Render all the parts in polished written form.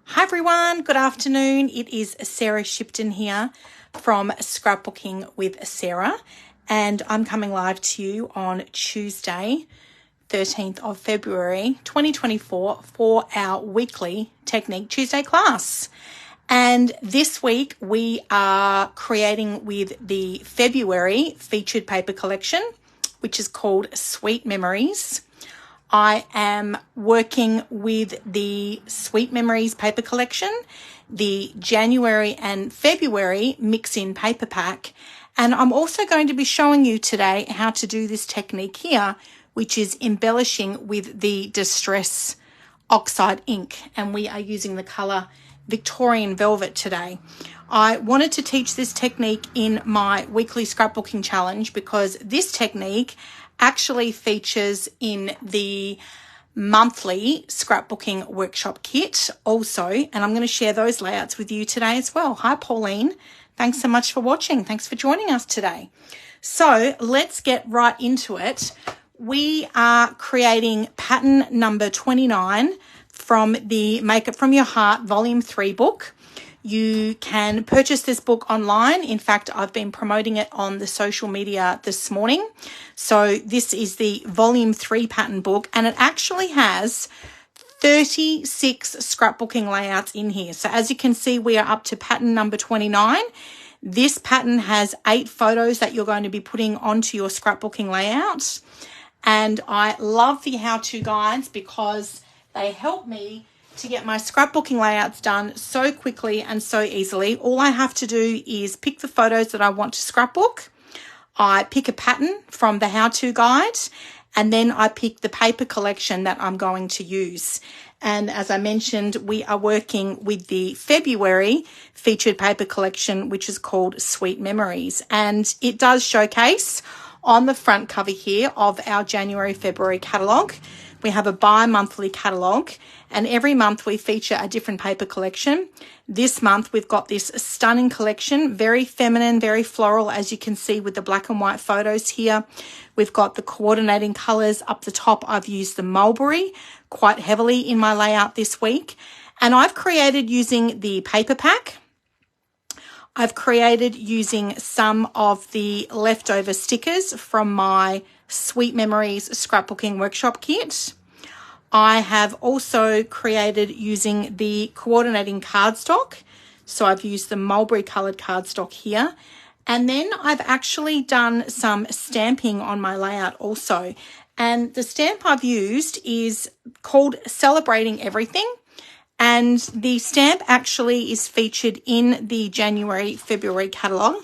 Hi everyone, good afternoon. It is Sarah Shipton here from Scrapbooking with Sarah, and I'm coming live to you on Tuesday, 13th of February 2024 for our weekly Technique Tuesday class. And this week we are creating with the February featured paper collection, which is called Sweet Memories. I am working with the Sweet Memories paper collection, the January and February mix-in paper pack, and I'm also going to be showing you today how to do this technique here, which is embellishing with the Distress Oxide ink, and we are using the colour Victorian Velvet today. I wanted to teach this technique in my weekly scrapbooking challenge because this technique actually features in the monthly scrapbooking workshop kit also, and I'm going to share those layouts with you today as well. Hi Pauline, thanks so much for watching. Thanks for joining us today. So let's get right into it. We are creating pattern number 29 from the Make It From Your Heart Volume 3 book. You can purchase this book online. In fact, I've been promoting it on the social media this morning. So this is the Volume 3 pattern book, and it actually has 36 scrapbooking layouts in here. So as you can see, we are up to pattern number 29. This pattern has 8 photos that you're going to be putting onto your scrapbooking layouts. And I love the how-to guides because they help me to get my scrapbooking layouts done so quickly and so easily. All I have to do is pick the photos that I want to scrapbook. I pick a pattern from the how-to guide, and then I pick the paper collection that I'm going to use. And as I mentioned, we are working with the February featured paper collection, which is called Sweet Memories. And it does showcase on the front cover here of our January-February catalogue. We have a bi-monthly catalogue, and every month we feature a different paper collection. This month we've got this stunning collection, very feminine, very floral, as you can see with the black and white photos here. We've got the coordinating colours up the top. I've used the mulberry quite heavily in my layout this week, and I've created using the paper pack. I've created using some of the leftover stickers from my Sweet Memories scrapbooking workshop kit. I have also created using the coordinating cardstock. So I've used the mulberry coloured cardstock here. And then I've actually done some stamping on my layout also. And the stamp I've used is called Celebrating Everything. And the stamp actually is featured in the January-February catalogue.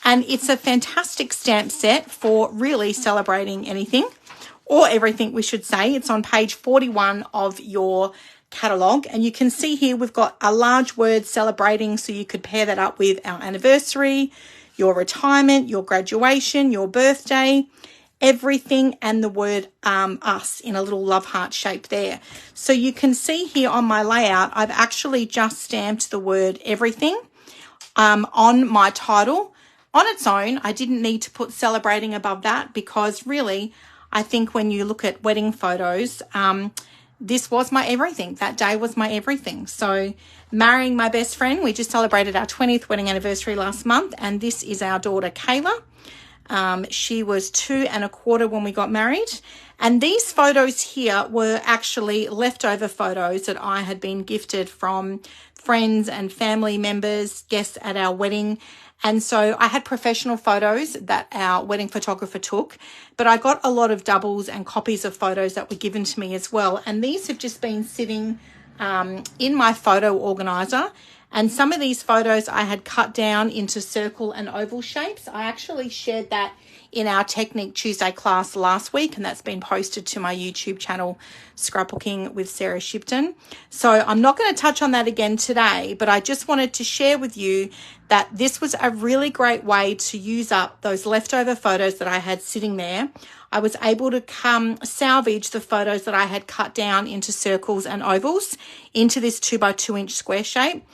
And it's a fantastic stamp set for really celebrating anything, or everything we should say. It's on page 41 of your catalogue. And you can see here we've got a large word celebrating, so you could pair that up with our anniversary, your retirement, your graduation, your birthday, everything, and the word us in a little love heart shape there. So you can see here on my layout, I've actually just stamped the word everything on my title. On its own, I didn't need to put celebrating above that because really, I think when you look at wedding photos, this was my everything. That day was my everything. So marrying my best friend, we just celebrated our 20th wedding anniversary last month, and this is our daughter, Kayla. She was 2 1/4 when we got married. And these photos here were actually leftover photos that I had been gifted from friends and family members, guests at our wedding. And so I had professional photos that our wedding photographer took, but I got a lot of doubles and copies of photos that were given to me as well. And these have just been sitting in my photo organizer. And some of these photos I had cut down into circle and oval shapes. I actually shared that in our Technique Tuesday class last week, and that's been posted to my YouTube channel, Scrapbooking with Sarah Shipton. So I'm not going to touch on that again today, but I just wanted to share with you that this was a really great way to use up those leftover photos that I had sitting there. I was able to salvage the photos that I had cut down into circles and ovals into this 2x2 inch square shape.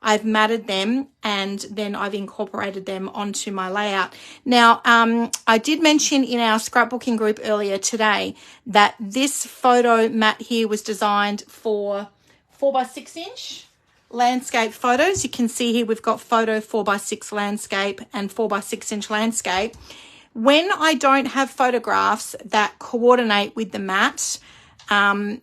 I've matted them and then I've incorporated them onto my layout. Now, I did mention in our scrapbooking group earlier today that this photo mat here was designed for 4x6 inch landscape photos. You can see here we've got photo 4x6 landscape and 4x6 inch landscape. When I don't have photographs that coordinate with the mat,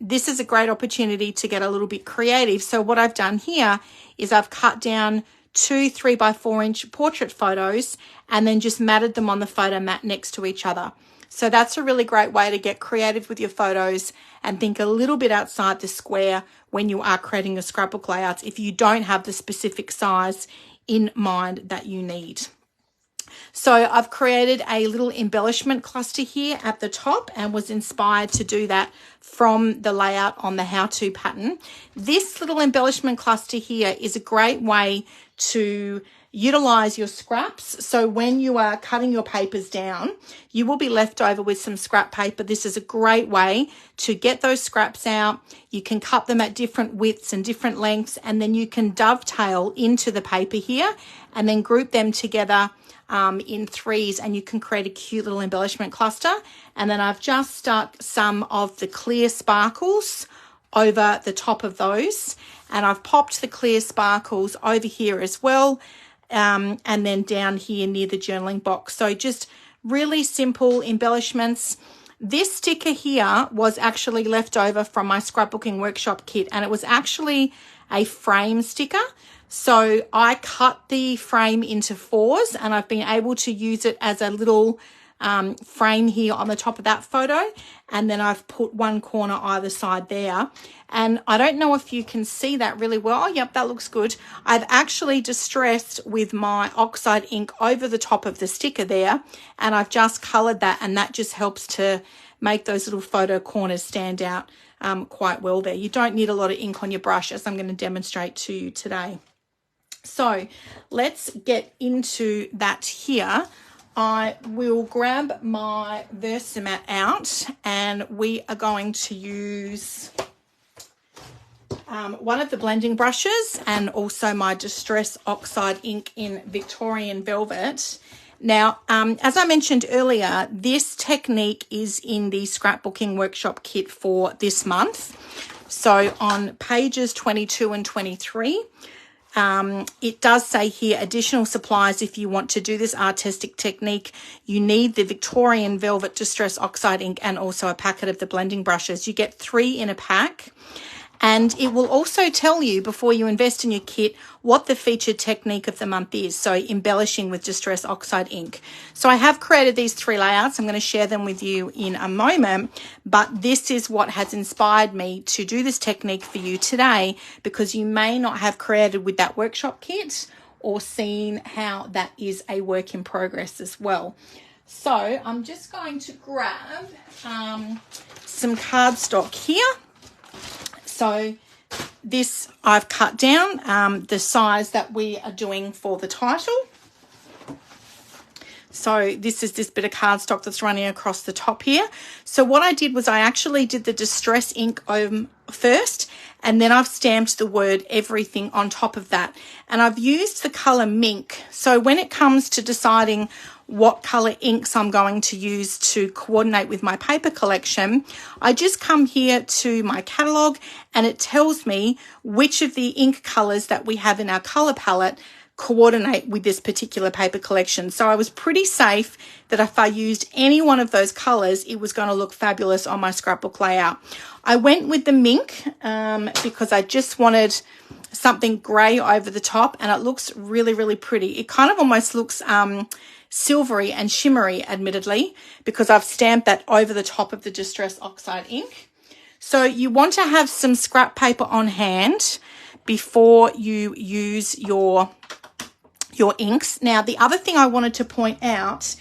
this is a great opportunity to get a little bit creative. So what I've done here is I've cut down 2 3x4 inch portrait photos and then just matted them on the photo mat next to each other. So that's a really great way to get creative with your photos and think a little bit outside the square when you are creating your scrapbook layouts if you don't have the specific size in mind that you need. So I've created a little embellishment cluster here at the top and was inspired to do that from the layout on the how-to pattern. This little embellishment cluster here is a great way to utilize your scraps. So when you are cutting your papers down, you will be left over with some scrap paper. This is a great way to get those scraps out. You can cut them at different widths and different lengths, and then you can dovetail into the paper here and then group them together in threes, and you can create a cute little embellishment cluster. And then I've just stuck some of the clear sparkles over the top of those, and I've popped the clear sparkles over here as well, and then down here near the journaling box. So just really simple embellishments. This sticker here was actually left over from my scrapbooking workshop kit, and it was actually a frame sticker. So I cut the frame into 4s, and I've been able to use it as a little frame here on the top of that photo, and then I've put one corner either side there. And I don't know if you can see that really well. Oh, yep, that looks good. I've actually distressed with my Oxide ink over the top of the sticker there, and I've just colored that, and that just helps to make those little photo corners stand out quite well there. You don't need a lot of ink on your brush, as I'm going to demonstrate to you today. So let's get into that here. I will grab my Versamat out, and we are going to use one of the blending brushes and also my Distress Oxide ink in Victorian Velvet. Now, as I mentioned earlier, this technique is in the scrapbooking workshop kit for this month. So on pages 22 and 23, it does say here additional supplies if you want to do this artistic technique. You need the Victorian Velvet Distress Oxide ink and also a packet of the blending brushes. You get 3 in a pack, and it will also tell you before you invest in your kit what the featured technique of the month is. So embellishing with Distress Oxide ink. So I have created these 3 layouts. I'm going to share them with you in a moment, but this is what has inspired me to do this technique for you today, because you may not have created with that workshop kit or seen how that is a work in progress as well. So I'm just going to grab some cardstock here. So this I've cut down the size that we are doing for the title. So this is this bit of cardstock that's running across the top here. So what I did was I actually did the distress ink first, and then I've stamped the word everything on top of that. And I've used the colour Mink. So when it comes to deciding what colour inks I'm going to use to coordinate with my paper collection, I just come here to my catalogue, and it tells me which of the ink colours that we have in our colour palette coordinate with this particular paper collection. So I was pretty safe that if I used any one of those colours, it was going to look fabulous on my scrapbook layout. I went with the Mink because I just wanted something grey over the top, and it looks really, really pretty. It kind of almost looks silvery and shimmery, admittedly, because I've stamped that over the top of the Distress Oxide ink. So you want to have some scrap paper on hand before you use your inks. Now, the other thing I wanted to point out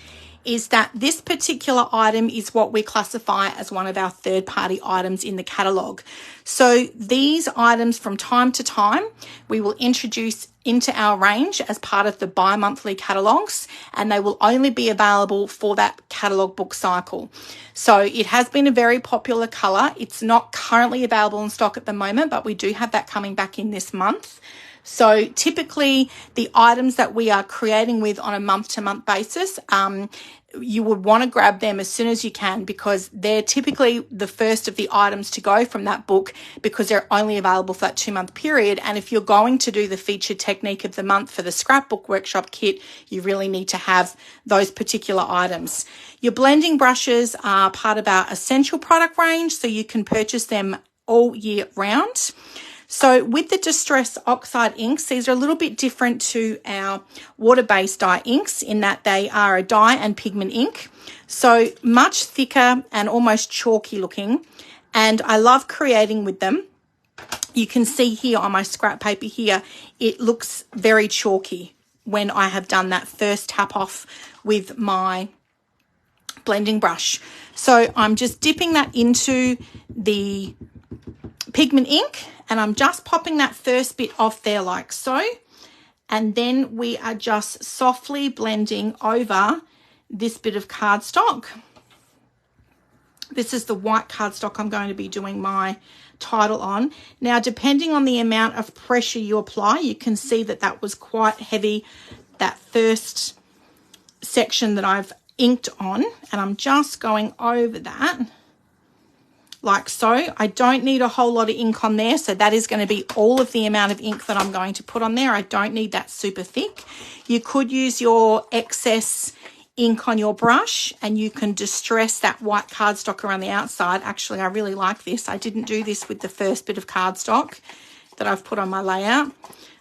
is that this particular item is what we classify as one of our third-party items in the catalogue. So these items from time to time we will introduce into our range as part of the bi-monthly catalogues, and they will only be available for that catalogue book cycle. So it has been a very popular colour. It's not currently available in stock at the moment, but we do have that coming back in this month. So typically the items that we are creating with on a month-to-month basis, you would want to grab them as soon as you can, because they're typically the first of the items to go from that book, because they're only available for that 2-month period. And if you're going to do the featured technique of the month for the scrapbook workshop kit, you really need to have those particular items. Your blending brushes are part of our essential product range, so you can purchase them all year round. So with the Distress Oxide inks, these are a little bit different to our water-based dye inks in that they are a dye and pigment ink. So much thicker and almost chalky looking. And I love creating with them. You can see here on my scrap paper here, it looks very chalky when I have done that first tap off with my blending brush. So I'm just dipping that into the pigment ink, and I'm just popping that first bit off there like so. And then we are just softly blending over this bit of cardstock. This is the white cardstock I'm going to be doing my title on. Now, depending on the amount of pressure you apply, you can see that that was quite heavy, that first section that I've inked on. And I'm just going over that like so. I don't need a whole lot of ink on there, so that is going to be all of the amount of ink that I'm going to put on there. I don't need that super thick. You could use your excess ink on your brush and you can distress that white cardstock around the outside. Actually, I really like this. I didn't do this with the first bit of cardstock that I've put on my layout,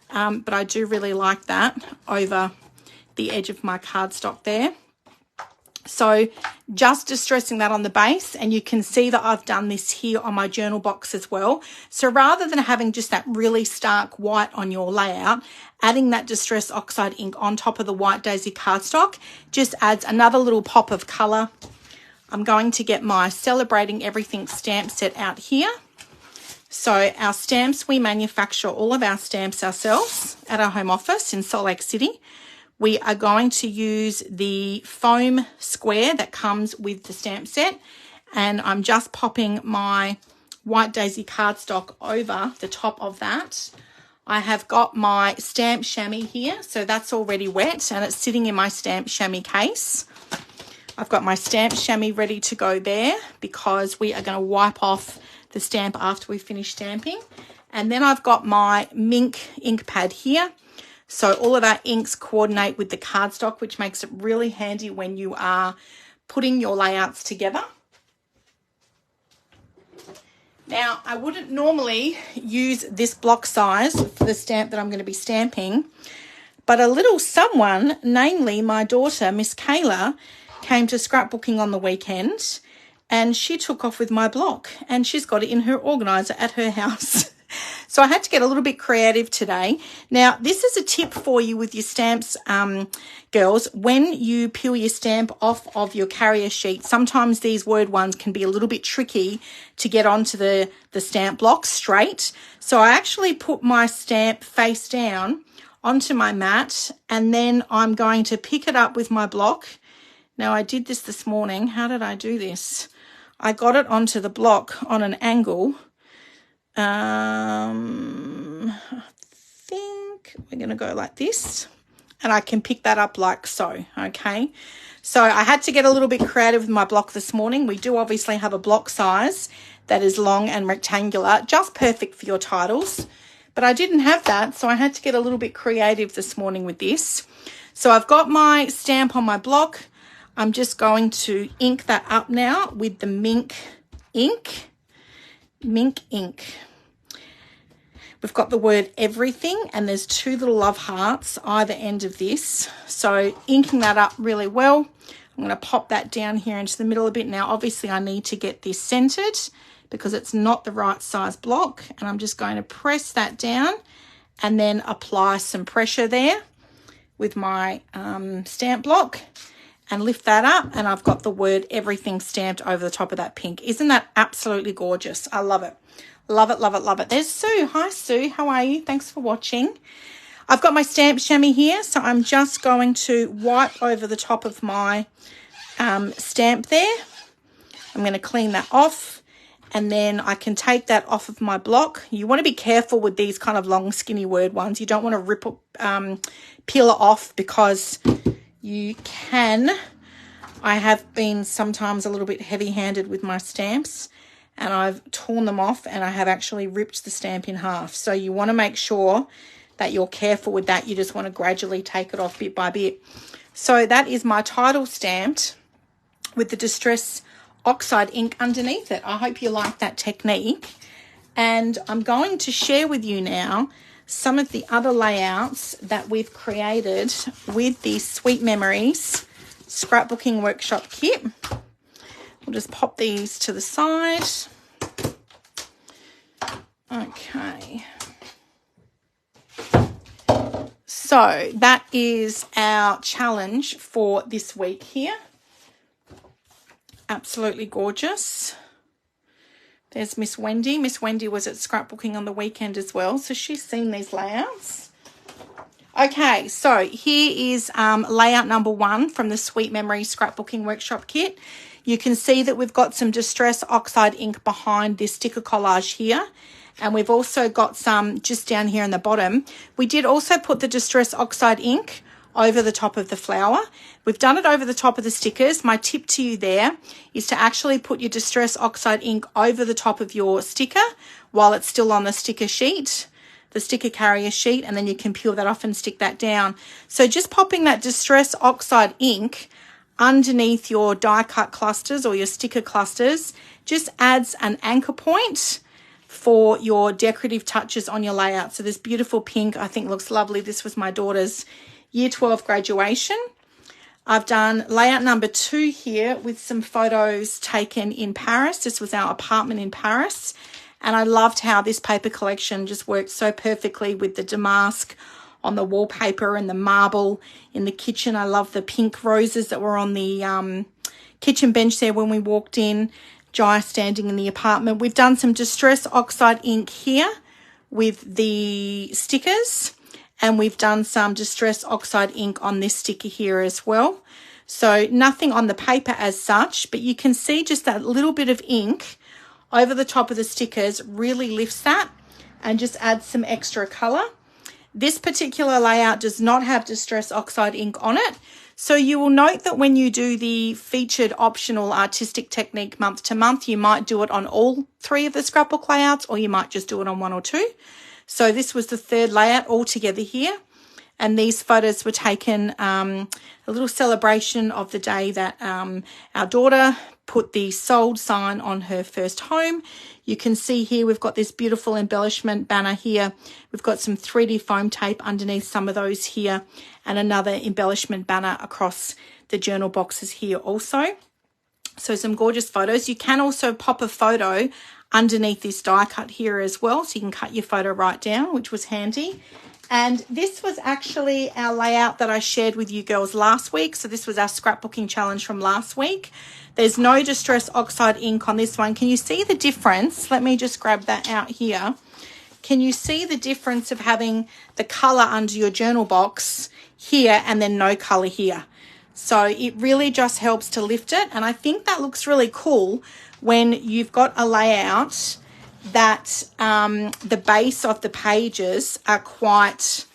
but I do really like that over the edge of my cardstock there. So just distressing that on the base, and you can see that I've done this here on my journal box as well. So rather than having just that really stark white on your layout, adding that Distress Oxide ink on top of the white daisy cardstock just adds another little pop of colour. I'm going to get my Celebrating Everything stamp set out here. So our stamps, we manufacture all of our stamps ourselves at our home office in Salt Lake City. We are going to use the foam square that comes with the stamp set, and I'm just popping my white daisy cardstock over the top of that. I have got my stamp chamois here, so that's already wet and it's sitting in my stamp chamois case. I've got my stamp chamois ready to go there because we are going to wipe off the stamp after we finish stamping. And then I've got my Mink ink pad here. So all of our inks coordinate with the cardstock, which makes it really handy when you are putting your layouts together. Now, I wouldn't normally use this block size for the stamp that I'm going to be stamping, but a little someone, namely my daughter, Miss Kayla, came to scrapbooking on the weekend, and she took off with my block, and she's got it in her organizer at her house. So I had to get a little bit creative today. Now, this is a tip for you with your stamps, girls. When you peel your stamp off of your carrier sheet, sometimes these word ones can be a little bit tricky to get onto the stamp block straight. So I actually put my stamp face down onto my mat, and then I'm going to pick it up with my block. Now, I did this morning. How did I do this? I got it onto the block on an angle. I think we're going to go like this, and I can pick that up like so. Okay, so I had to get a little bit creative with my block this morning. We do obviously have a block size that is long and rectangular, just perfect for your titles, but I didn't have that, so I had to get a little bit creative this morning with this. So I've got my stamp on my block. I'm just going to ink that up now with the Mink ink. Mink ink. We've got the word everything, and there's 2 little love hearts either end of this. So inking that up really well. I'm going to pop that down here into the middle a bit. Now, obviously, I need to get this centered because it's not the right size block, and I'm just going to press that down and then apply some pressure there with my stamp block and lift that up, and I've got the word everything stamped over the top of that pink. Isn't that absolutely gorgeous? I love it. Love it, love it, love it. There's Sue. Hi, Sue. How are you? Thanks for watching. I've got my stamp chamois here, so I'm just going to wipe over the top of my stamp there. I'm going to clean that off, and then I can take that off of my block. You want to be careful with these kind of long, skinny word ones. You don't want to peel it off, because you can. I have been sometimes a little bit heavy-handed with my stamps, and I've torn them off, and I have actually ripped the stamp in half. So you want to make sure that you're careful with that. You just want to gradually take it off bit by bit. So that is my title stamped with the Distress Oxide ink underneath it. I hope you like that technique. And I'm going to share with you now some of the other layouts that we've created with the Sweet Memories Scrapbooking Workshop Kit. We'll just pop these to the side. Okay. So that is our challenge for this week here. Absolutely gorgeous. There's Miss Wendy. Miss Wendy was at Scrapbooking on the weekend as well, so she's seen these layouts. Okay, so here is layout number 1 from the Sweet Memory Scrapbooking Workshop Kit. You can see that we've got some Distress Oxide ink behind this sticker collage here. And we've also got some just down here in the bottom. We did also put the Distress Oxide ink over the top of the flower. We've done it over the top of the stickers. My tip to you there is to actually put your Distress Oxide ink over the top of your sticker while it's still on the sticker sheet, the sticker carrier sheet, and then you can peel that off and stick that down. So just popping that Distress Oxide ink underneath your die cut clusters or your sticker clusters just adds an anchor point for your decorative touches on your layout. So this beautiful pink, I think, looks lovely. This was my daughter's Year 12 graduation. I've done layout number 2 here with some photos taken in Paris. This was our apartment in Paris. And I loved how this paper collection just worked so perfectly with the damask on the wallpaper and the marble in the kitchen. I love the pink roses that were on the kitchen bench there when we walked in. Jai standing in the apartment. We've done some Distress Oxide ink here with the stickers, and we've done some Distress Oxide ink on this sticker here as well. So nothing on the paper as such, but you can see just that little bit of ink over the top of the stickers really lifts that and just adds some extra colour. This particular layout does not have Distress Oxide ink on it. So you will note that when you do the featured optional artistic technique month to month, you might do it on all 3 of the scrapbook layouts, or you might just do it on 1 or 2. So this was the 3rd layout all together here. And these photos were taken a little celebration of the day that our daughter put the sold sign on her first home. You can see here we've got this beautiful embellishment banner here. We've got some 3D foam tape underneath some of those here, and another embellishment banner across the journal boxes here also. So some gorgeous photos. You can also pop a photo underneath this die cut here as well, so you can cut your photo right down, which was handy. And this was actually our layout that I shared with you girls last week. So this was our scrapbooking challenge from last week. There's no Distress Oxide ink on this one. Can you see the difference? Let me just grab that out here. Can you see the difference of having the colour under your journal box here and then no colour here? So it really just helps to lift it. And I think that looks really cool when you've got a layout that the base of the pages are quite,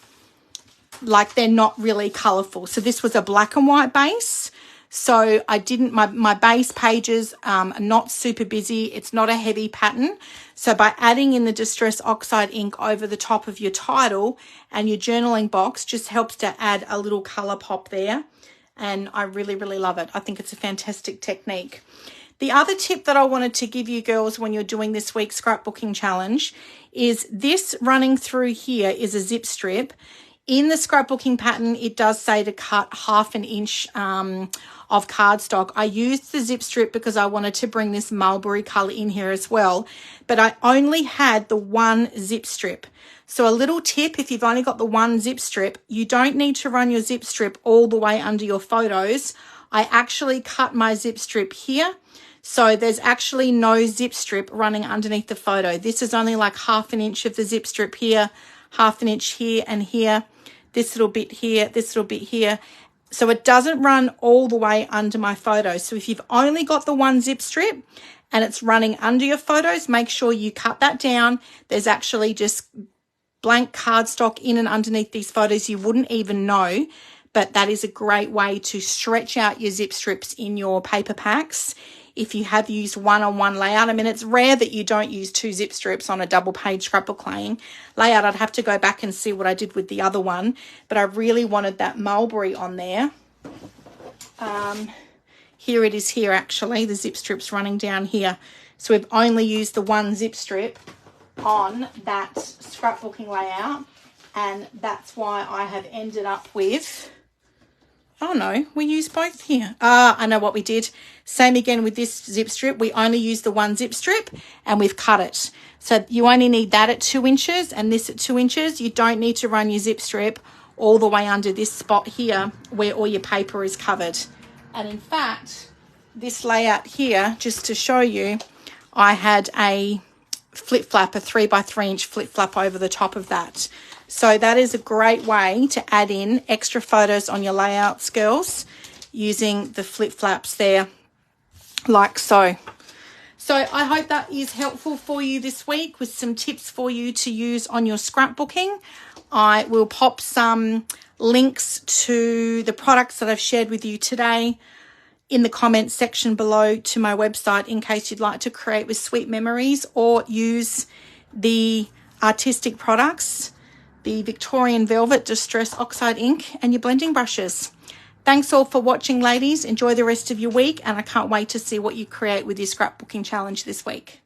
like, they're not really colourful. So this was a black and white base. So I didn't, my base pages are not super busy. It's not a heavy pattern. So by adding in the Distress Oxide ink over the top of your title and your journaling box just helps to add a little colour pop there. And I really, really love it. I think it's a fantastic technique. The other tip that I wanted to give you girls when you're doing this week's scrapbooking challenge is this running through here is a zip strip. In the scrapbooking pattern, it does say to cut 1/2 inch of cardstock. I used the zip strip because I wanted to bring this mulberry colour in here as well, but I only had the 1 zip strip. So a little tip, if you've only got the 1 zip strip, you don't need to run your zip strip all the way under your photos. I actually cut my zip strip here. So there's actually no zip strip running underneath the photo. This is only like 1/2 inch of the zip strip here, 1/2 inch here and here, this little bit here, this little bit here. So it doesn't run all the way under my photo. So if you've only got the 1 zip strip and it's running under your photos, make sure you cut that down. There's actually just blank cardstock in and underneath these photos. You wouldn't even know, but that is a great way to stretch out your zip strips in your paper packs if you have used one-on-one layout. I mean, it's rare that you don't use 2 zip strips on a double page scrapbook layout. I'd have to go back and see what I did with the other one, but I really wanted that mulberry on there. Here it is here, actually, the zip strip's running down here. So we've only used the 1 zip strip on that scrapbooking layout, and that's why I have ended up with, oh no, we used both here. I know what we did. Same again with this zip strip. We only used the 1 zip strip and we've cut it. So you only need that at 2 inches and this at 2 inches. You don't need to run your zip strip all the way under this spot here where all your paper is covered. And in fact, this layout here, just to show you, I had a flip flap, a 3x3 inch flip flap over the top of that. So that is a great way to add in extra photos on your layouts, girls, using the flip flaps there, like so. So I hope that is helpful for you this week with some tips for you to use on your scrapbooking. I will pop some links to the products that I've shared with you today in the comments section below to my website in case you'd like to create with Sweet Memories or use the artistic products, the Victorian Velvet Distress Oxide ink and your blending brushes. Thanks all for watching, ladies. Enjoy the rest of your week, and I can't wait to see what you create with your scrapbooking challenge this week.